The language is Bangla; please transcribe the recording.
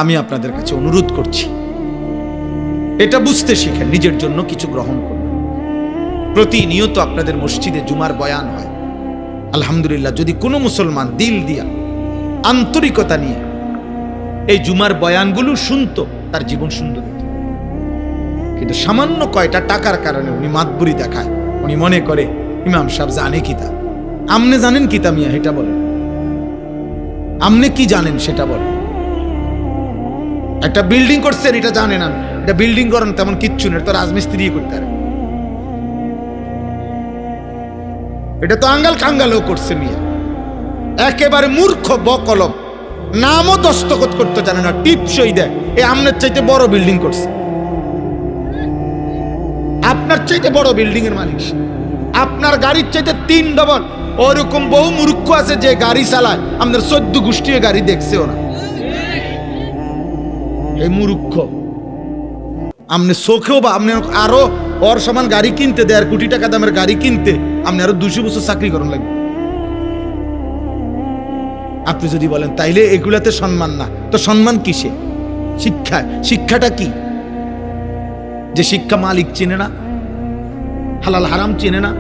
আমি আপনাদের কাছে অনুরোধ করছি, এটা বুঝতে শিখেন, নিজের জন্য কিছু গ্রহণ করুন। প্রতিনিয়ত আপনাদের মসজিদে জুমার বয়ান হয়, আলহামদুলিল্লাহ। যদি কোনো মুসলমান দিল দিয়া আন্তরিকতা নিয়ে এই জুমার বয়ানগুলো শুনতো, তার জীবন সুন্দর হতো। কিন্তু সামান্য কয়টা টাকার কারণে উনি মাতবুরি দেখায়, উনি মনে করে ইমাম সাহেব জানে কিতা। আমনে জানেন কিতা মিয়া, এটা বলেন। আমনে কি জানেন সেটা বলেন। একটা বিল্ডিং করছেন, এটা জানেন আমি, এটা বিল্ডিং করেন তেমন কিচ্ছু নেই, তো রাজমিস্ত্রি করতে পারে। এটা তো আঙ্গাল কাঙ্গালও করছে মিয়া, একেবারে মূর্খ বকলম, নামও দস্তখত করতে জানে না, টিপসই দেয়। এই আমনের চাইতে বড় বিল্ডিং করছে, আপনার চাইতে বড় বিল্ডিং এর মালিক, আপনার গাড়ির চাইতে 3 ডবল। ওরকম বহু মূর্খ আছে যে গাড়ি চালায় আমাদের 14 গোষ্ঠীর গাড়ি দেখছেও না। এই মূর্খ আপনি চোখেও বা আপনি আরো ওর সমান গাড়ি কিনতে, 1.5 কোটি টাকা দামের গাড়ি কিনতে আপনি আরো 200 বছর চাকরি করার লাগবে। আপনি যদি বলেন তাইলে এগুলাতে সম্মান না, তো সম্মান কিসে? শিক্ষায়। শিক্ষাটা কি? যে শিক্ষা মালিক চেনে না, হালাল হারাম চেনে না,